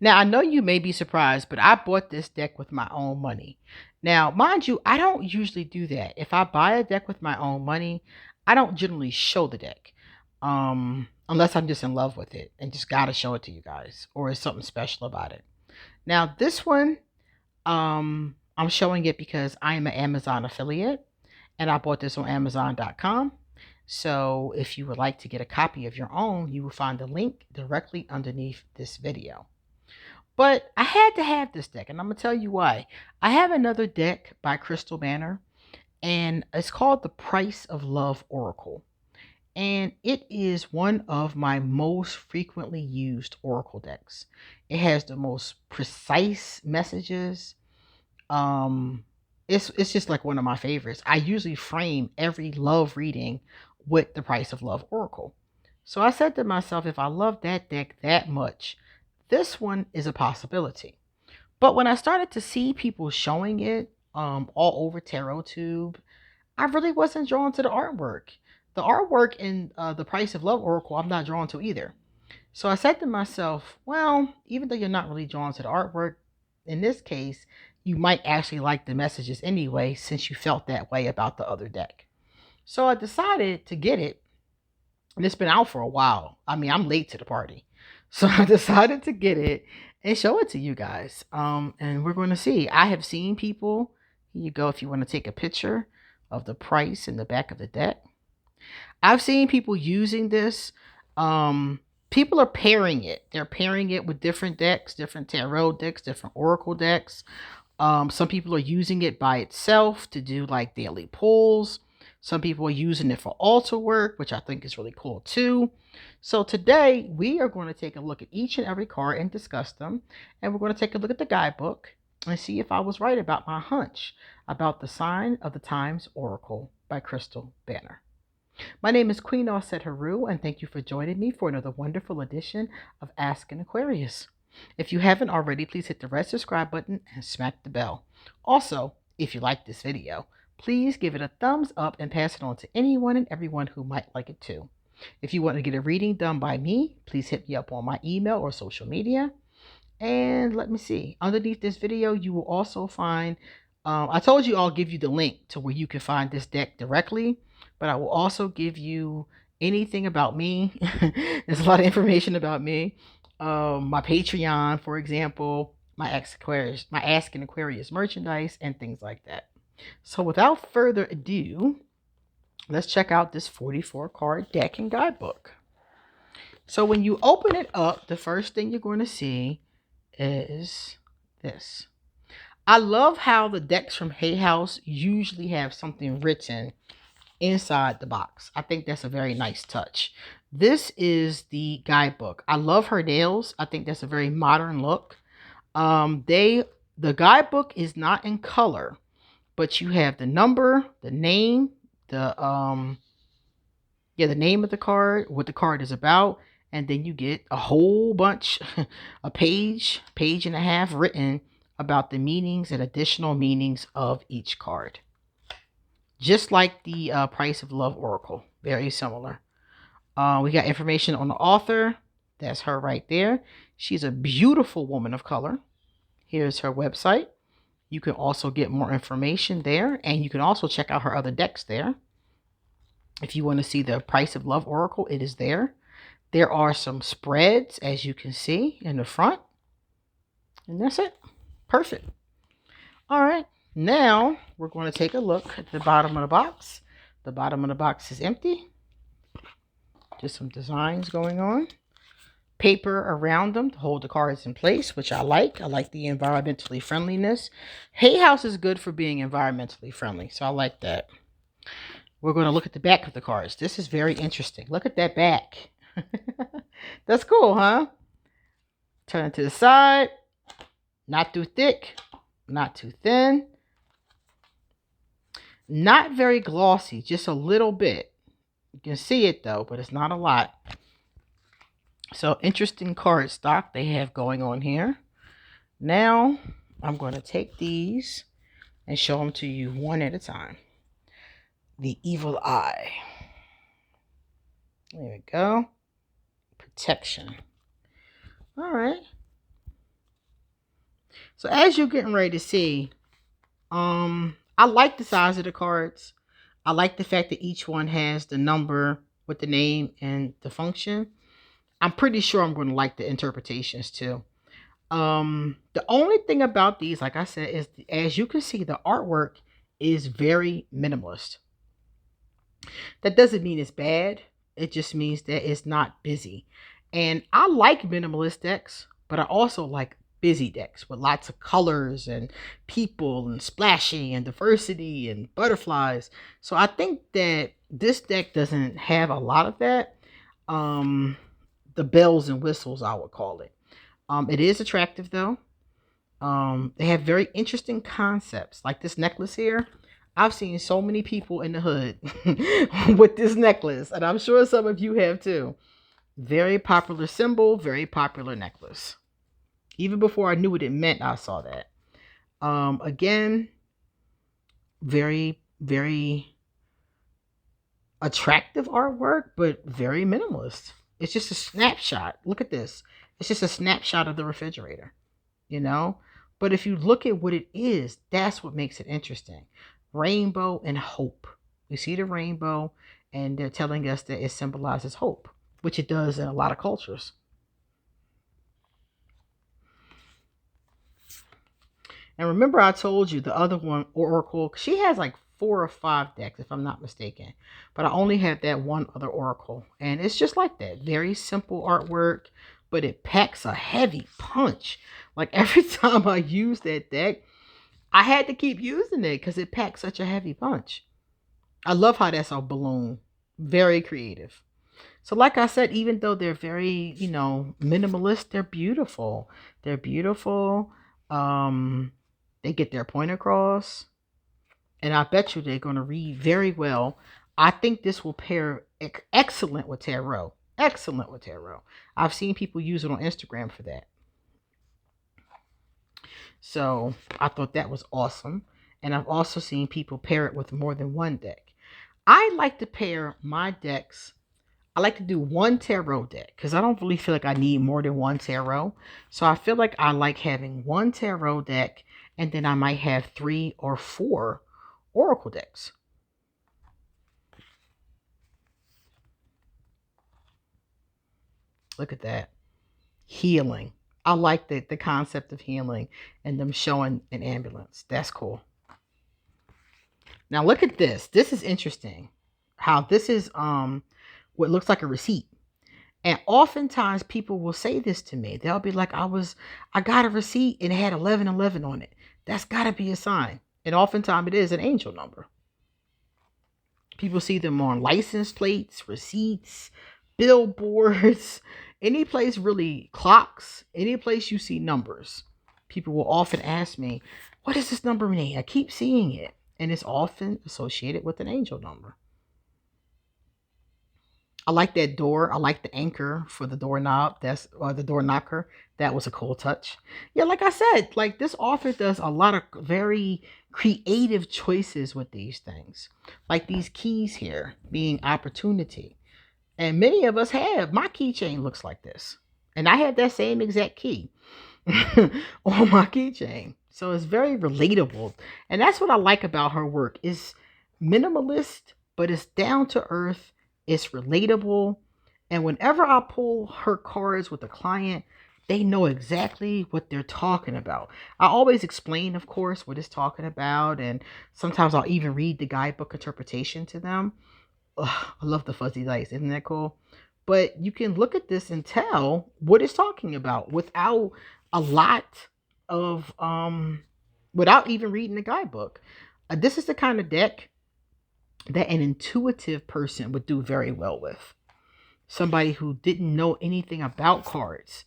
Now, I know you may be surprised, but I bought this deck with my own money. Now, mind you, I don't usually do that. If I buy a deck with my own money, I don't generally show the deck. Unless I'm just in love with it and just gotta show it to you guys, or it's something special about it. Now, this one, I'm showing it because I am an Amazon affiliate and I bought this on Amazon.com. So if you would like to get a copy of your own, you will find the link directly underneath this video. But I had to have this deck, and I'm going to tell you why. I have another deck by Crystal Banner, and it's called the Price of Love Oracle. And it is one of my most frequently used Oracle decks. It has the most precise messages. It's just like one of my favorites. I usually frame every love reading with the Price of Love Oracle. So I said to myself, if I love that deck that much, this one is a possibility. But when I started to see people showing it all over TarotTube, I really wasn't drawn to the artwork. The artwork in the Price of Love Oracle, I'm not drawn to either. So I said to myself, well, even though you're not really drawn to the artwork, in this case, you might actually like the messages anyway, since you felt that way about the other deck. So I decided to get it, and it's been out for a while. I mean, I'm late to the party. So I decided to get it and show it to you guys. And we're going to see. I have seen people, here you go, if you want to take a picture of the price in the back of the deck. I've seen people using this. People are pairing it. They're pairing it with different decks, different tarot decks, different oracle decks. Some people are using it by itself to do like daily pulls. Some people are using it for altar work, which I think is really cool too. So today we are going to take a look at each and every card and discuss them. And we're going to take a look at the guidebook and see if I was right about my hunch about the Sign of the Times Oracle by Crystal Banner. My name is QueenAusetHeru, and thank you for joining me for another wonderful edition of Ask an Aquarius. If you haven't already, please hit the red subscribe button and smack the bell. Also, if you like this video, please give it a thumbs up and pass it on to anyone and everyone who might like it too. If you want to get a reading done by me, please hit me up on my email or social media. And let me see. Underneath this video, you will also find, I told you I'll give you the link to where you can find this deck directly, but I will also give you anything about me. There's a lot of information about me. My Patreon, for example, my Ask an Aquarius merchandise, and things like that. So without further ado, let's check out this 44 card deck and guidebook. So when you open it up, the first thing you're going to see is this. I love how the decks from Hay House usually have something written inside the box. I think that's a very nice touch. This is the guidebook. I love her nails. I think that's a very modern look. The guidebook is not in color, but you have the number, the name, the name of the card, what the card is about, and then you get a whole bunch, a page and a half written about the meanings and additional meanings of each card. Just like the Price of Love Oracle. Very similar. We got information on the author. That's her right there. She's a beautiful woman of color. Here's her website. You can also get more information there. And you can also check out her other decks there. If you want to see the Price of Love Oracle, it is there. There are some spreads, as you can see, in the front. And that's it. Perfect. All right. Now, we're going to take a look at the bottom of the box. The bottom of the box is empty. Just some designs going on. Paper around them to hold the cards in place, which I like. I like the environmentally friendliness. Hay House is good for being environmentally friendly, so I like that. We're going to look at the back of the cards. This is very interesting. Look at that back. That's cool, huh? Turn it to the side. Not too thick. Not too thin. Not very glossy, just a little bit. You can see it though, but it's not a lot. So interesting card stock they have going on here. Now I'm going to take these and show them to you one at a time. The Evil Eye. There we go. Protection. All right. So as you're getting ready to see, I like the size of the cards. I like the fact that each one has the number with the name and the function. I'm pretty sure I'm going to like the interpretations too. The only thing about these, like I said, is as you can see, the artwork is very minimalist. That doesn't mean it's bad. It just means that it's not busy. And I like minimalist decks, but I also like busy decks with lots of colors and people and splashing and diversity and butterflies. So I think that this deck doesn't have a lot of that. Um, the bells and whistles, I would call it. It is attractive though. They have very interesting concepts, like this necklace here. I've seen so many people in the hood with this necklace, and I'm sure some of you have too. Very popular symbol, very popular necklace. Even before I knew what it meant, I saw that. Again, very, very attractive artwork, but very minimalist. It's just a snapshot. Look at this. It's just a snapshot of the refrigerator, you know? But if you look at what it is, that's what makes it interesting. Rainbow and hope. We see the rainbow, and they're telling us that it symbolizes hope, which it does in a lot of cultures. And remember, I told you the other one, Oracle, she has like 4 or 5 decks, if I'm not mistaken. But I only have that one other Oracle. And it's just like that. Very simple artwork, but it packs a heavy punch. Like every time I use that deck, I had to keep using it because it packs such a heavy punch. I love how that's a balloon. Very creative. So like I said, even though they're very, minimalist, they're beautiful. They're beautiful. They get their point across. And I bet you they're going to read very well. I think this will pair excellent with tarot. Excellent with tarot. I've seen people use it on Instagram for that. So I thought that was awesome. And I've also seen people pair it with more than one deck. I like to pair my decks. I like to do one tarot deck because I don't really feel like I need more than one tarot. So I feel like I like having one tarot deck, and then I might have 3 or 4 oracle decks. Look at that. Healing. I like the concept of healing and them showing an ambulance. That's cool. Now look at this. This is interesting. How this is what looks like a receipt. And oftentimes people will say this to me. They'll be like, I got a receipt and it had 1111 on it. That's got to be a sign. And oftentimes it is an angel number. People see them on license plates, receipts, billboards, any place really, clocks, any place you see numbers. People will often ask me, what does this number mean? I keep seeing it. And it's often associated with an angel number. I like that door. I like the anchor for the doorknob. Or the door knocker. That was a cool touch. Yeah, like I said, like this author does a lot of very creative choices with these things. Like these keys here being opportunity. And many of us have. My keychain looks like this. And I have that same exact key on my keychain. So it's very relatable. And that's what I like about her work. It's minimalist, but it's down to earth. It's relatable. And whenever I pull her cards with a client, they know exactly what they're talking about. I always explain, of course, what it's talking about. And sometimes I'll even read the guidebook interpretation to them. Ugh, I love the fuzzy dice. Isn't that cool? But you can look at this and tell what it's talking about without a lot of without even reading the guidebook. This is the kind of deck that an intuitive person would do very well with. Somebody who didn't know anything about cards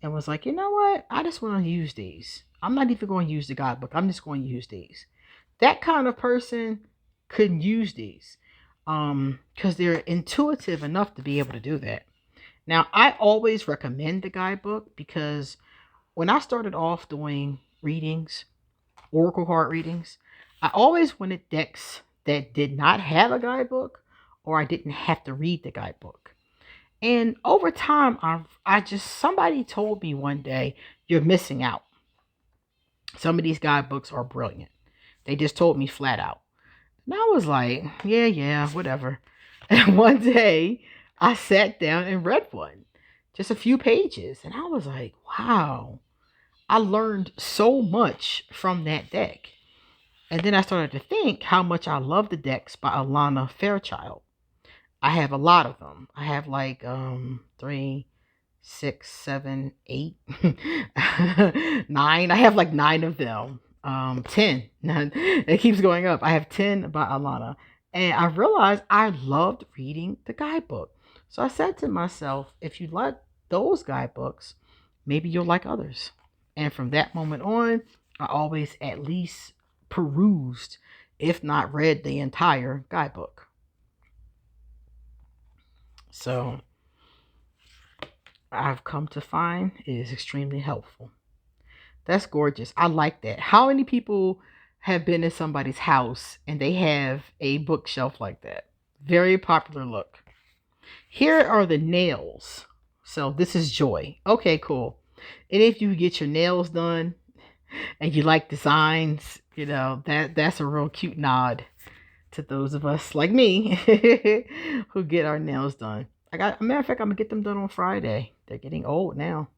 and was like, you know what? I just want to use these. I'm not even going to use the guidebook. I'm just going to use these. That kind of person couldn't use these because they're intuitive enough to be able to do that. Now, I always recommend the guidebook because when I started off doing readings, oracle card readings, I always wanted decks that did not have a guidebook or I didn't have to read the guidebook. And over time, somebody told me one day, you're missing out. Some of these guidebooks are brilliant. They just told me flat out. And I was like, yeah, whatever. And one day I sat down and read one, just a few pages. And I was like, wow, I learned so much from that deck. And then I started to think how much I love the decks by Alana Fairchild. I have a lot of them. I have like 3, 6, 7, 8, 9. I have like 9 of them. 10. It keeps going up. I have 10 by Alana. And I realized I loved reading the guidebook. So I said to myself, if you like those guidebooks, maybe you'll like others. And from that moment on, I always at least perused, if not read, the entire guidebook. So I've come to find it is extremely helpful. That's gorgeous. I like that. How many people have been in somebody's house and they have a bookshelf like that? Very popular look. Here are the nails. So this is Joy. Okay, cool. And if you get your nails done and you like designs, that's a real cute nod to those of us like me who get our nails done. A matter of fact, I'm gonna get them done on Friday. They're getting old now.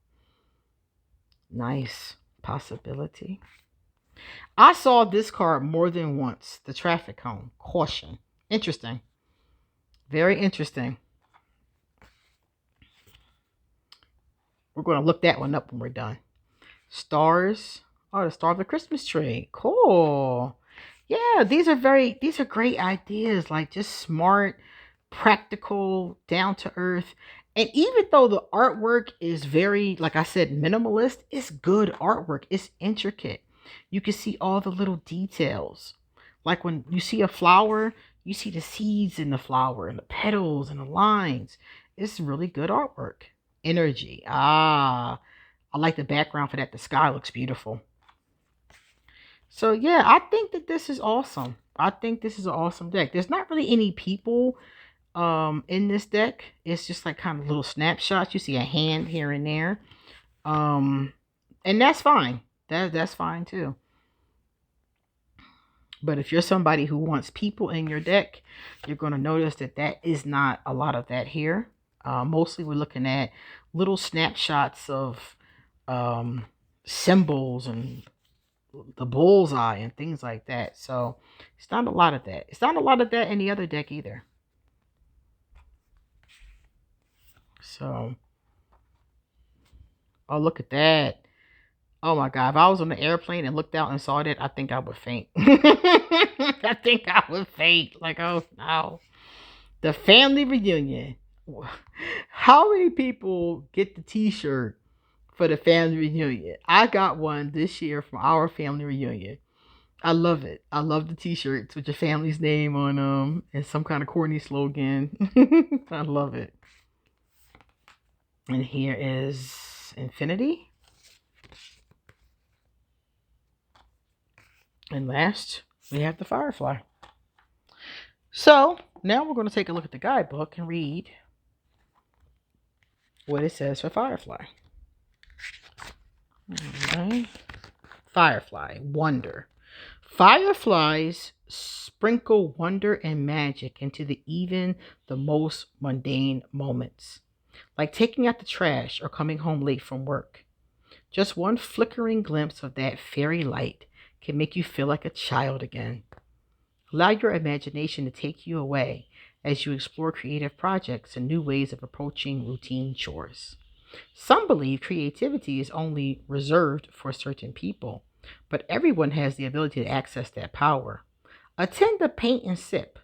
Nice possibility. I saw this card more than once. The traffic cone. Caution. Interesting. Very interesting. We're going to look that one up when we're done. Stars. Oh, the star of the Christmas tree. Cool. Yeah, these are great ideas. Like just smart, practical, down to earth. And even though the artwork is very, like I said, minimalist, it's good artwork. It's intricate. You can see all the little details. Like when you see a flower, you see the seeds in the flower and the petals and the lines. It's really good artwork. Energy. I like the background for that. The sky looks beautiful. So yeah, I think that this is awesome. I think this is an awesome deck. There's not really any people in this deck. It's just like kind of little snapshots. You see a hand here and there. And that's fine. That's fine too. But if you're somebody who wants people in your deck, you're going to notice that is not a lot of that here. Mostly we're looking at little snapshots of symbols and the bullseye and things like that. So it's not a lot of that. It's not a lot of that in the other deck either. So, oh, look at that. Oh my God. If I was on the airplane and looked out and saw that, I think I would faint. I think I would faint. Like, oh no. The family reunion. How many people get the t-shirt for the family reunion? I got one this year from our family reunion. I love it. I love the t-shirts with your family's name on them and some kind of corny slogan. I love it. And here is Infinity. And last, we have the Firefly. So now we're going to take a look at the guidebook and read what it says for Firefly. Alright. Firefly, wonder. Fireflies sprinkle wonder and magic into even the most mundane moments, like taking out the trash or coming home late from work. Just one flickering glimpse of that fairy light can make you feel like a child again. Allow your imagination to take you away as you explore creative projects and new ways of approaching routine chores. Some believe creativity is only reserved for certain people, but everyone has the ability to access that power. Attend a paint and sip.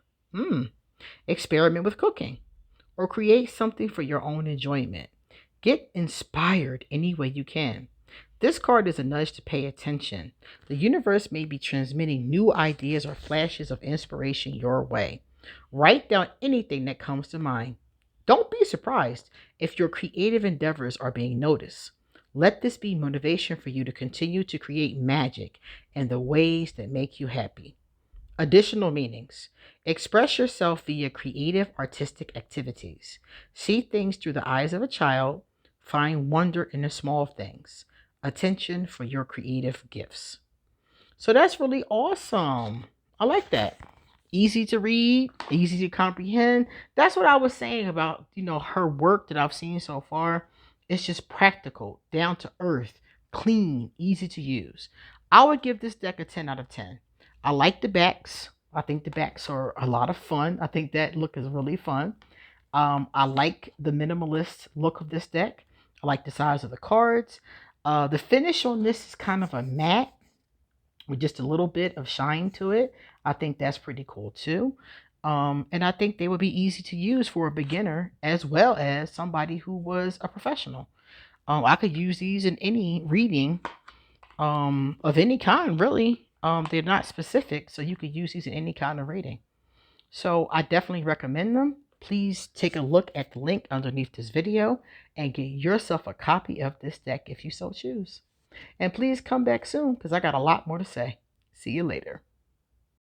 Experiment with cooking, or create something for your own enjoyment. Get inspired any way you can. This card is a nudge to pay attention. The universe may be transmitting new ideas or flashes of inspiration your way. Write down anything that comes to mind. Don't be surprised if your creative endeavors are being noticed. Let this be motivation for you to continue to create magic in the ways that make you happy. Additional meanings. Express yourself via creative artistic activities. See things through the eyes of a child. Find wonder in the small things. attention for your creative gifts. So that's really awesome. I like that. Easy to read, easy to comprehend. That's what I was saying about, her work that I've seen so far. It's just practical, down to earth, clean, easy to use. I would give this deck a 10 out of 10. I like the backs. I think the backs are a lot of fun. I think that look is really fun. I like the minimalist look of this deck. I like the size of the cards. The finish on this is kind of a matte with just a little bit of shine to it. I think that's pretty cool too. And I think they would be easy to use for a beginner as well as somebody who was a professional. I could use these in any reading of any kind, really. They're not specific, so you could use these in any kind of reading. So I definitely recommend them. Please take a look at the link underneath this video and get yourself a copy of this deck if you so choose. And please come back soon because I got a lot more to say. See you later.